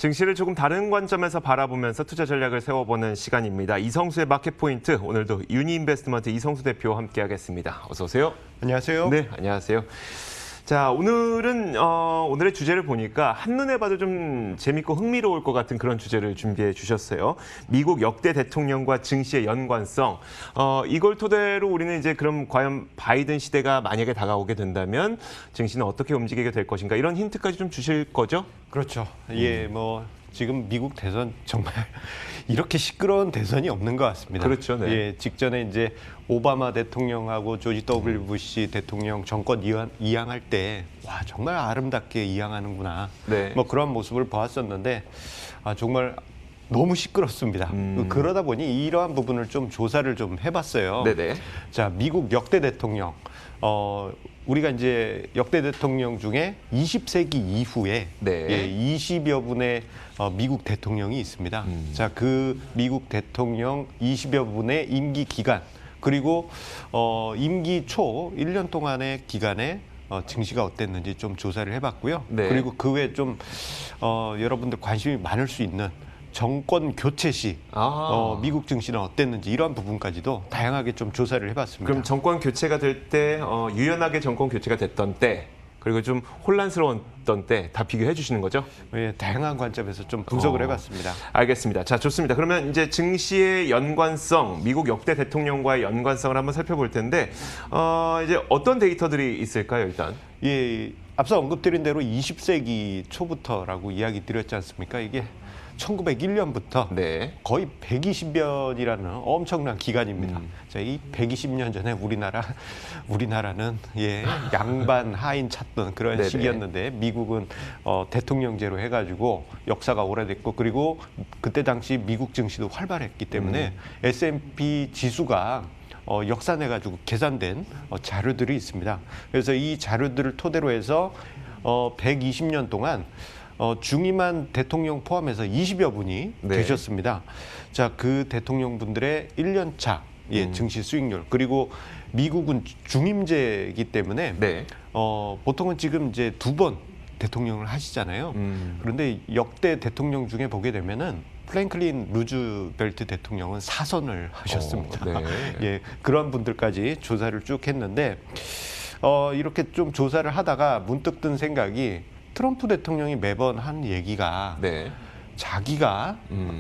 증시를 조금 다른 관점에서 바라보면서 투자 전략을 세워보는 시간입니다. 이성수의 마켓 포인트, 오늘도 유니인베스트먼트 이성수 대표와 함께하겠습니다. 어서 오세요. 안녕하세요. 네, 안녕하세요. 자, 오늘은 오늘의 주제를 보니까 한눈에 봐도 좀 재밌고 흥미로울 것 같은 그런 주제를 준비해 주셨어요. 미국 역대 대통령과 증시의 연관성. 이걸 토대로 우리는 이제 그럼 과연 바이든 시대가 만약에 다가오게 된다면 증시는 어떻게 움직이게 될 것인가, 이런 힌트까지 좀 주실 거죠? 그렇죠. 예, 뭐 지금 미국 대선 정말 이렇게 시끄러운 대선이 없는 것 같습니다. 그렇죠. 네. 예, 직전에 이제 오바마 대통령하고 조지 W. 부시 대통령 정권 이양할 때, 와, 정말 아름답게 이양하는구나. 네. 뭐 그런 모습을 보았었는데, 정말 너무 시끄럽습니다. 그러다 보니 이러한 부분을 좀 조사를 좀 해봤어요. 네네. 자, 미국 역대 대통령. 우리가 이제 역대 대통령 중에 20세기 이후에 네. 20여 분의 미국 대통령이 있습니다. 자, 그 미국 대통령 20여 분의 임기 기간, 그리고 임기 초 1년 동안의 기간에 증시가 어땠는지 좀 조사를 해봤고요. 네. 그리고 그 외에 좀 여러분들 관심이 많을 수 있는 정권 교체 시 미국 증시는 어땠는지, 이런 부분까지도 다양하게 좀 조사를 해봤습니다. 그럼 정권 교체가 될 때, 유연하게 정권 교체가 됐던 때, 그리고 좀 혼란스러웠던 때 다 비교해 주시는 거죠? 예, 다양한 관점에서 좀 분석을 해봤습니다. 알겠습니다. 자, 좋습니다. 그러면 이제 증시의 연관성, 미국 역대 대통령과의 연관성을 한번 살펴볼 텐데, 이제 어떤 데이터들이 있을까요, 일단? 예, 앞서 언급드린 대로 20세기 초부터라고 이야기 드렸지 않습니까? 이게 1901년부터 네. 거의 120년이라는 엄청난 기간입니다. 자, 이 120년 전에 우리나라는 양반 하인 찾던 그런 네네. 시기였는데, 미국은 대통령제로 해가지고 역사가 오래됐고, 그리고 그때 당시 미국 증시도 활발했기 때문에 S&P 지수가 역산해가지고 계산된 자료들이 있습니다. 그래서 이 자료들을 토대로 해서 120년 동안 중임한 대통령 포함해서 20여 분이 네. 계셨습니다. 자, 그 대통령분들의 1년차 증시 수익률, 그리고 미국은 중임제이기 때문에 네. 보통은 지금 이제 2번 대통령을 하시잖아요. 그런데 역대 대통령 중에 보게 되면은 프랭클린 루즈벨트 대통령은 4선을 하셨습니다. 네. 예, 그런 분들까지 조사를 쭉 했는데, 이렇게 좀 조사를 하다가 문득 든 생각이, 트럼프 대통령이 매번 한 얘기가 네. 자기가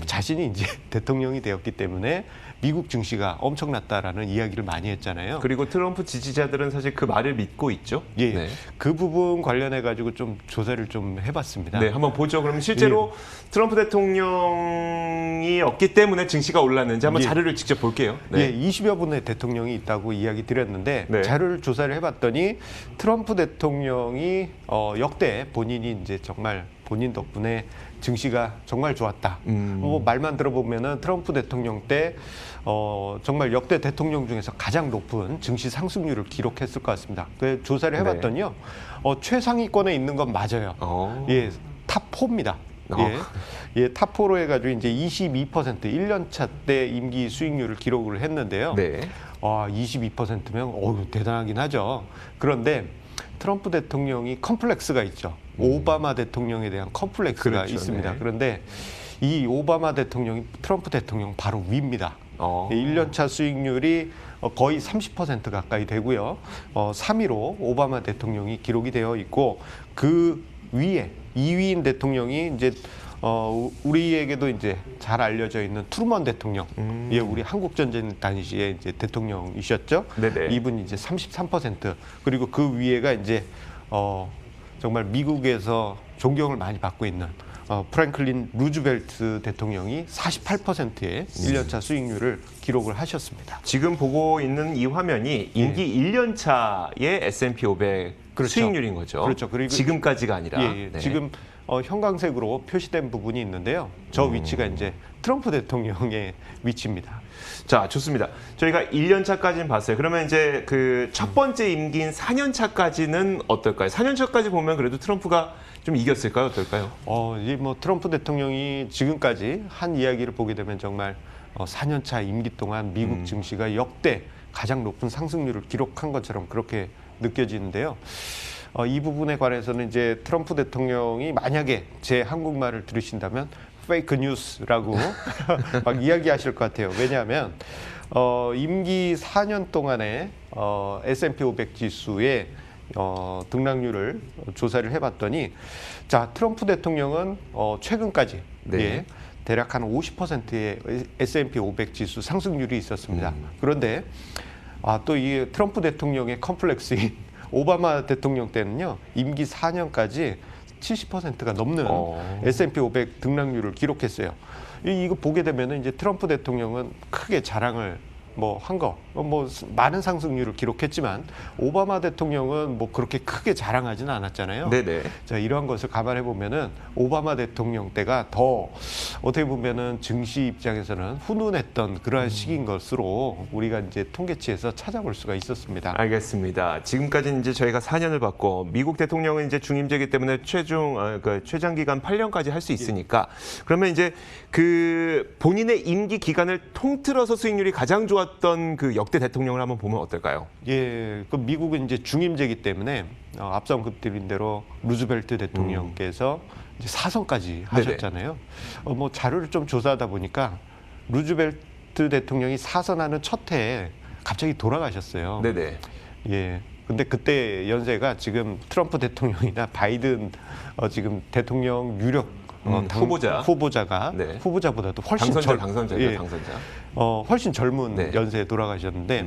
자신이 이제 대통령이 되었기 때문에 미국 증시가 엄청났다라는 이야기를 많이 했잖아요. 그리고 트럼프 지지자들은 사실 그 말을 믿고 있죠. 예, 네. 그 부분 관련해 가지고 좀 조사를 좀 해봤습니다. 네, 한번 보죠. 그럼 실제로 트럼프 대통령이 없기 때문에 증시가 올랐는지 한번 자료를 직접 볼게요. 네. 예, 20여 분의 대통령이 있다고 이야기 드렸는데, 네. 자료를 조사를 해봤더니 트럼프 대통령이 역대 본인이 이제 정말 본인 덕분에 증시가 정말 좋았다. 말만 들어보면은 트럼프 대통령 때 정말 역대 대통령 중에서 가장 높은 증시 상승률을 기록했을 것 같습니다. 그 조사를 해봤더니요, 최상위권에 있는 건 맞아요. 예, 탑4입니다. 예, 탑4로 해가지고 이제 22% 1년차 때 임기 수익률을 기록을 했는데요. 네. 22%면 대단하긴 하죠. 그런데 트럼프 대통령이 컴플렉스가 있죠. 오바마 대통령에 대한 컴플렉스가 그렇죠, 있습니다. 네. 그런데 이 오바마 대통령이 트럼프 대통령 바로 위입니다. 1년차 수익률이 거의 30% 가까이 되고요. 3위로 오바마 대통령이 기록이 되어 있고, 그 위에 2위인 대통령이 이제 우리에게도 이제 잘 알려져 있는 트루먼 대통령, 예, 우리 한국 전쟁 당시에 이제 대통령이셨죠. 네네. 이분이 이제 33%, 그리고 그 위에가 이제 정말 미국에서 존경을 많이 받고 있는 프랭클린 루즈벨트 대통령이 48%의 1년차 수익률을 기록을 하셨습니다. 지금 보고 있는 이 화면이 임기 1년 차의 S&P 500 그렇죠. 수익률인 거죠. 그렇죠. 그리고 지금까지가 아니라. 네. 지금 형광색으로 표시된 부분이 있는데요. 저 위치가 이제 트럼프 대통령의 위치입니다. 자, 좋습니다. 저희가 1년 차까지는 봤어요. 그러면 이제 그 첫 번째 임기인 4년 차까지는 어떨까요? 4년 차까지 보면 그래도 트럼프가 좀 이겼을까요? 어떨까요? 이제 뭐 트럼프 대통령이 지금까지 한 이야기를 보게 되면 정말 4년 차 임기 동안 미국 증시가 역대 가장 높은 상승률을 기록한 것처럼 그렇게 느껴지는데요. 이 부분에 관해서는 이제 트럼프 대통령이 만약에 제 한국말을 들으신다면 페이크 뉴스라고 막 이야기하실 것 같아요. 왜냐하면 임기 4년 동안에 S&P 500 지수의 등락률을 조사를 해봤더니 자 트럼프 대통령은 최근까지 네. 예, 대략 한 50%의 S&P 500 지수 상승률이 있었습니다. 그런데 또 이 트럼프 대통령의 컴플렉스인 오바마 대통령 때는요 임기 4년까지 70%가 넘는 S&P 500 등락률을 기록했어요. 이거 보게 되면은 이제 트럼프 대통령은 크게 자랑을 많은 상승률을 기록했지만 오바마 대통령은 그렇게 크게 자랑하지는 않았잖아요. 네네. 자, 이러한 것을 감안해 보면은 오바마 대통령 때가 더 어떻게 보면은 증시 입장에서는 훈훈했던 그러한 시기인 것으로 우리가 이제 통계치에서 찾아볼 수가 있었습니다. 알겠습니다. 지금까지 이제 저희가 4년을 받고 미국 대통령은 이제 중임제이기 때문에 최장 기간 8년까지 할 수 있으니까 그러면 이제 그 본인의 임기 기간을 통틀어서 수익률이 가장 좋았던 그 역대 대통령을 한번 보면 어떨까요? 예, 그 미국은 이제 중임제이기 때문에 앞서 언급드린 대로 루즈벨트 대통령께서 이제 4선까지 하셨잖아요. 자료를 좀 조사하다 보니까 루즈벨트 대통령이 4선하는 첫 해에 갑자기 돌아가셨어요. 네네. 예. 근데 그때 연세가 지금 트럼프 대통령이나 바이든 지금 대통령 유력 후보자가 네. 후보자보다도 훨씬 당선자. 훨씬 젊은 네. 연세에 돌아가셨는데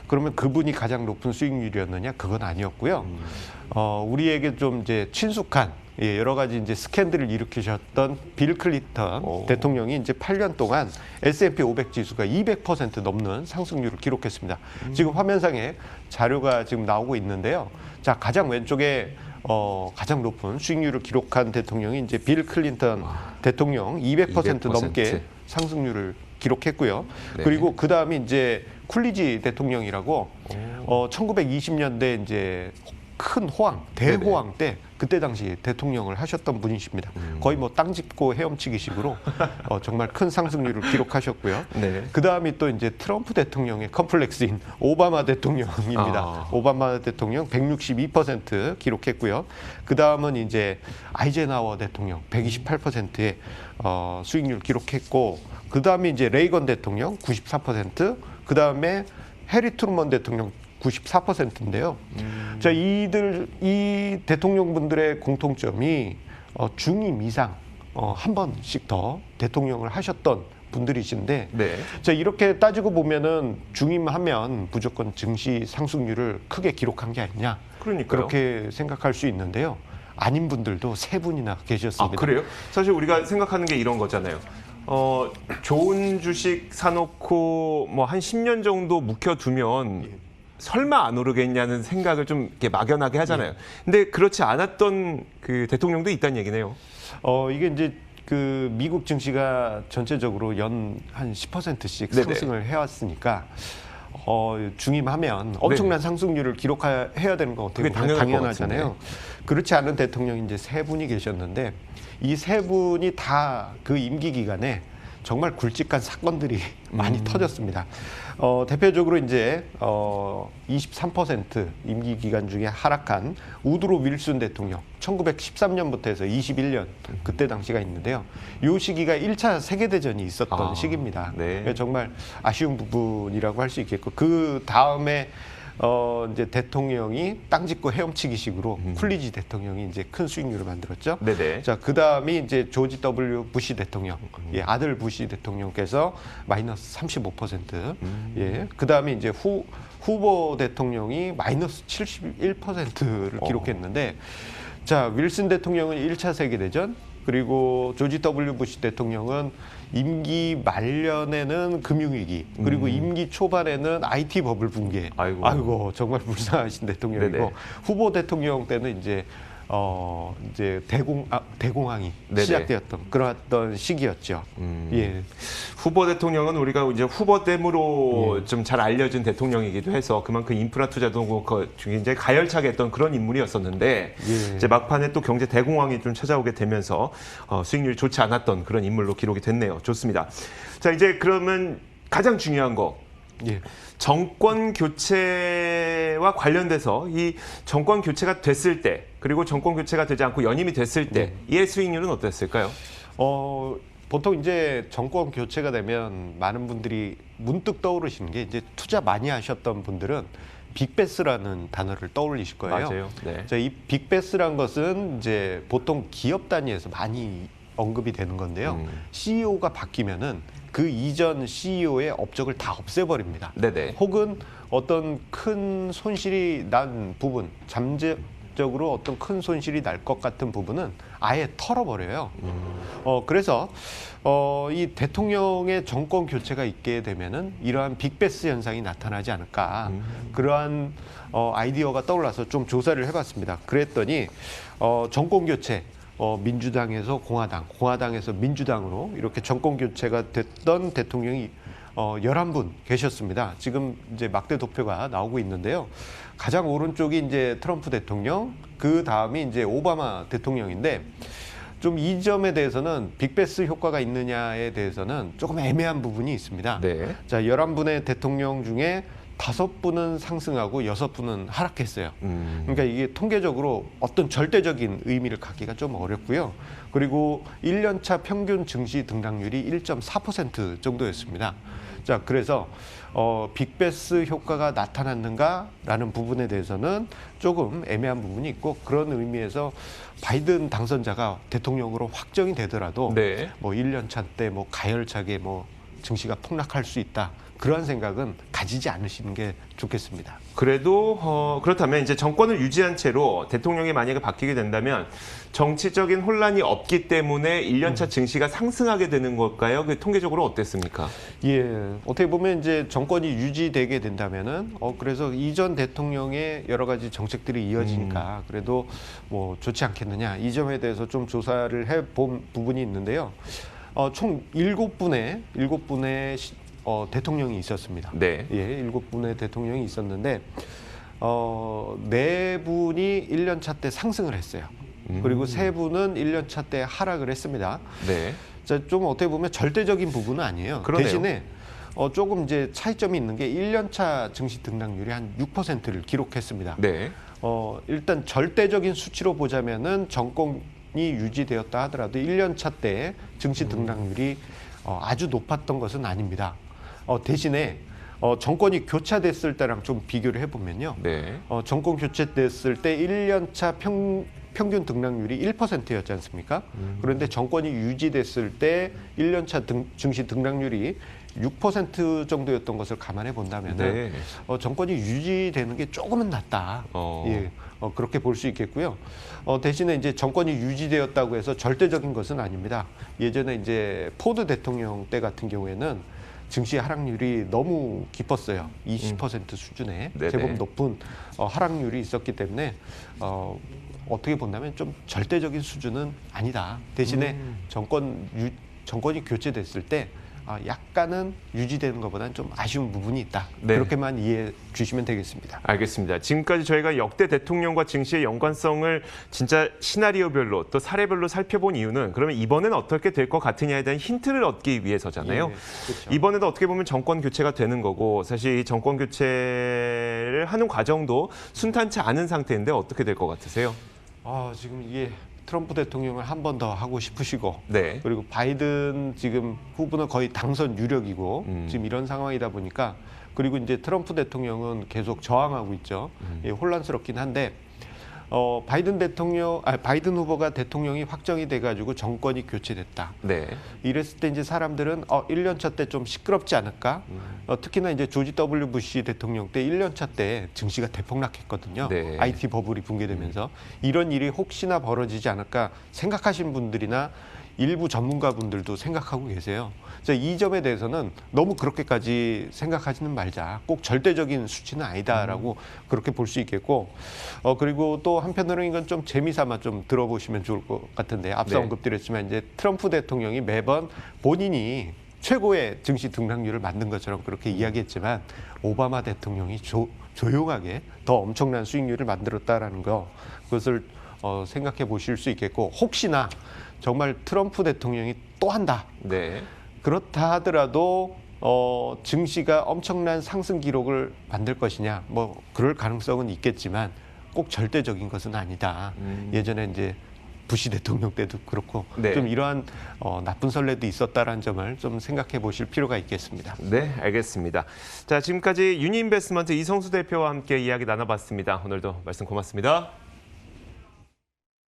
그러면 그분이 가장 높은 수익률이었느냐? 그건 아니었고요. 우리에게 좀 이제 친숙한 여러 가지 이제 스캔들을 일으키셨던 빌 클린턴 대통령이 이제 8년 동안 S&P 500 지수가 200% 넘는 상승률을 기록했습니다. 지금 화면상에 자료가 지금 나오고 있는데요. 자, 가장 왼쪽에 가장 높은 수익률을 기록한 대통령이 이제 빌 클린턴 대통령 200% 넘게 상승률을 기록했고요. 네. 그리고 그 다음에 이제 쿨리지 대통령이라고 1920년대 이제 큰 호황, 대호황 때 그때 당시 대통령을 하셨던 분이십니다. 거의 땅 짚고 헤엄치기식으로 정말 큰 상승률을 기록하셨고요. 네. 그 다음이 또 이제 트럼프 대통령의 컴플렉스인 오바마 대통령입니다. 오바마 대통령 162% 기록했고요. 그 다음은 이제 아이젠하워 대통령 128%의 수익률 기록했고, 그 다음에 이제 레이건 대통령 94%, 그 다음에 해리 트루먼 대통령 94%인데요. 자, 이 대통령분들의 공통점이 중임 이상 한 번씩 더 대통령을 하셨던 분들이신데, 네. 자, 이렇게 따지고 보면은 중임하면 무조건 증시 상승률을 크게 기록한 게 아니냐, 그러니까요. 그렇게 생각할 수 있는데요. 아닌 분들도 세 분이나 계셨습니다. 그래요? 사실 우리가 생각하는 게 이런 거잖아요. 좋은 주식 사놓고 한 10년 정도 묵혀두면 설마 안 오르겠냐는 생각을 좀 이렇게 막연하게 하잖아요. 근데 그렇지 않았던 그 대통령도 있다는 얘기네요. 이게 이제 그 미국 증시가 전체적으로 연 한 10%씩 네네. 상승을 해왔으니까 중임하면 엄청난 상승률을 기록해야 되는 건 어떻게 그게 보면 당연할 것 당연하잖아요. 그렇지 않은 대통령이 이제 세 분이 계셨는데, 이 세 분이 다 그 임기 기간에 정말 굵직한 사건들이 많이 터졌습니다. 대표적으로 이제 23% 임기 기간 중에 하락한 우드로 윌슨 대통령, 1913년부터 해서 21년 그때 당시가 있는데요. 이 시기가 1차 세계대전이 있었던 시기입니다. 네. 정말 아쉬운 부분이라고 할 수 있겠고, 그 다음에 이제 대통령이 땅 짚고 헤엄치기식으로 쿨리지 대통령이 이제 큰 수익률을 만들었죠. 네네. 자, 그 다음이 이제 조지 W 부시 대통령, 아들 부시 대통령께서 마이너스 35%, 그 다음에 이제 후보 대통령이 마이너스 71%를 기록했는데, 자, 윌슨 대통령은 1차 세계대전, 그리고 조지 W 부시 대통령은 임기 말년에는 금융위기, 그리고 임기 초반에는 IT 버블 붕괴. 아이고 정말 불쌍하신 대통령이고, 네네. 후보 대통령 때는 이제 대공황이 네네. 시작되었던 그러한 시기였죠. 예. 후보 대통령은 우리가 이제 후보됨으로 좀 잘 알려진 대통령이기도 해서 그만큼 인프라 투자도 굉장히 가열차게 했던 그런 인물이었었는데, 이제 막판에 또 경제 대공황이 좀 찾아오게 되면서 수익률이 좋지 않았던 그런 인물로 기록이 됐네요. 좋습니다. 자, 이제 그러면 가장 중요한 거, 예. 정권 교체와 관련돼서 이 정권 교체가 됐을 때 그리고 정권 교체가 되지 않고 연임이 됐을 때 이의 수익률은 어땠을까요? 보통 이제 정권 교체가 되면 많은 분들이 문득 떠오르시는 게 이제 투자 많이 하셨던 분들은 빅베스라는 단어를 떠올리실 거예요. 맞아요. 네. 자, 이 빅베스란 것은 이제 보통 기업 단위에서 많이 언급이 되는 건데요. CEO가 바뀌면은 그 이전 CEO의 업적을 다 없애버립니다. 네네. 혹은 어떤 큰 손실이 난 부분, 잠재적으로 어떤 큰 손실이 날 것 같은 부분은 아예 털어버려요. 그래서 이 대통령의 정권 교체가 있게 되면은 이러한 빅베스 현상이 나타나지 않을까. 그러한 아이디어가 떠올라서 좀 조사를 해봤습니다. 그랬더니 정권 교체. 민주당에서 공화당, 공화당에서 민주당으로 이렇게 정권 교체가 됐던 대통령이 11분 계셨습니다. 지금 이제 막대 도표가 나오고 있는데요. 가장 오른쪽이 이제 트럼프 대통령, 그 다음이 이제 오바마 대통령인데 좀 이 점에 대해서는 빅베스 효과가 있느냐에 대해서는 조금 애매한 부분이 있습니다. 네. 자, 11분의 대통령 중에 5분은 상승하고 6분은 하락했어요. 그러니까 이게 통계적으로 어떤 절대적인 의미를 갖기가 좀 어렵고요. 그리고 1년차 평균 증시 등락률이 1.4% 정도였습니다. 자, 그래서 빅베스 효과가 나타났는가라는 부분에 대해서는 조금 애매한 부분이 있고 그런 의미에서 바이든 당선자가 대통령으로 확정이 되더라도 네. 뭐 1년차 때 뭐 가열차게 뭐 증시가 폭락할 수 있다. 그러한 생각은 가지지 않으시는 게 좋겠습니다. 그래도 그렇다면 이제 정권을 유지한 채로 대통령이 만약에 바뀌게 된다면 정치적인 혼란이 없기 때문에 1년차 증시가 상승하게 되는 걸까요? 그 통계적으로 어땠습니까? 예, 어떻게 보면 이제 정권이 유지되게 된다면은 그래서 이전 대통령의 여러 가지 정책들이 이어지니까 그래도 뭐 좋지 않겠느냐 이 점에 대해서 좀 조사를 해본 부분이 있는데요. 총 7분의 대통령이 있었습니다. 네. 예, 7분의 대통령이 있었는데 4분이 1년차 때 상승을 했어요. 그리고 3분은 1년차 때 하락을 했습니다. 네. 자, 좀 어떻게 보면 절대적인 부분은 아니에요. 그러네요. 대신에 조금 이제 차이점이 있는 게 1년차 증시 등락률이 한 6%를 기록했습니다. 네. 일단 절대적인 수치로 보자면은 정권이 유지되었다 하더라도 1년차 때 증시 등락률이 아주 높았던 것은 아닙니다. 대신에 정권이 교체됐을 때랑 좀 비교를 해보면요. 네. 정권 교체됐을 때 1년차 평균 등락률이 1%였지 않습니까? 그런데 정권이 유지됐을 때 1년차 증시 등락률이 6% 정도였던 것을 감안해 본다면 네. 정권이 유지되는 게 조금은 낫다. 예, 그렇게 볼 수 있겠고요. 대신에 이제 정권이 유지되었다고 해서 절대적인 것은 아닙니다. 예전에 이제 포드 대통령 때 같은 경우에는 증시 하락률이 너무 깊었어요. 20% 수준의 네네. 제법 높은 하락률이 있었기 때문에 어떻게 본다면 좀 절대적인 수준은 아니다. 대신에 정권이 교체됐을 때 약간은 유지되는 것보다는 좀 아쉬운 부분이 있다. 네. 그렇게만 이해해 주시면 되겠습니다. 알겠습니다. 지금까지 저희가 역대 대통령과 증시의 연관성을 진짜 시나리오별로 또 사례별로 살펴본 이유는 그러면 이번에는 어떻게 될 것 같으냐에 대한 힌트를 얻기 위해서잖아요. 예, 그렇죠. 이번에도 어떻게 보면 정권 교체가 되는 거고 사실 이 정권 교체를 하는 과정도 순탄치 않은 상태인데 어떻게 될 것 같으세요? 지금 이게 트럼프 대통령을 한 번 더 하고 싶으시고 네. 그리고 바이든 지금 후보는 거의 당선 유력이고 지금 이런 상황이다 보니까 그리고 이제 트럼프 대통령은 계속 저항하고 있죠. 예, 혼란스럽긴 한데 바이든 후보가 대통령이 확정이 돼가지고 정권이 교체됐다. 네. 이랬을 때 이제 사람들은 1년차 때 좀 시끄럽지 않을까? 특히나 이제 조지 W 부시 대통령 때 1년차 때 증시가 대폭락했거든요. 네. IT 버블이 붕괴되면서 이런 일이 혹시나 벌어지지 않을까 생각하시는 분들이나 일부 전문가분들도 생각하고 계세요. 이 점에 대해서는 너무 그렇게까지 생각하지는 말자. 꼭 절대적인 수치는 아니다라고 그렇게 볼 수 있겠고 그리고 또 한편으로는 이건 좀 재미삼아 좀 들어보시면 좋을 것 같은데 앞서 네. 언급드렸지만 이제 트럼프 대통령이 매번 본인이 최고의 증시 등락률을 만든 것처럼 그렇게 이야기했지만 오바마 대통령이 조용하게 더 엄청난 수익률을 만들었다라는 거 그것을 생각해 보실 수 있겠고 혹시나 정말 트럼프 대통령이 또 한다. 네. 그렇다 하더라도 증시가 엄청난 상승 기록을 만들 것이냐, 뭐 그럴 가능성은 있겠지만 꼭 절대적인 것은 아니다. 예전에 이제 부시 대통령 때도 그렇고 네. 좀 이러한 나쁜 선례도 있었다라는 점을 좀 생각해 보실 필요가 있겠습니다. 네, 알겠습니다. 자, 지금까지 유니인베스트먼트 이성수 대표와 함께 이야기 나눠봤습니다. 오늘도 말씀 고맙습니다.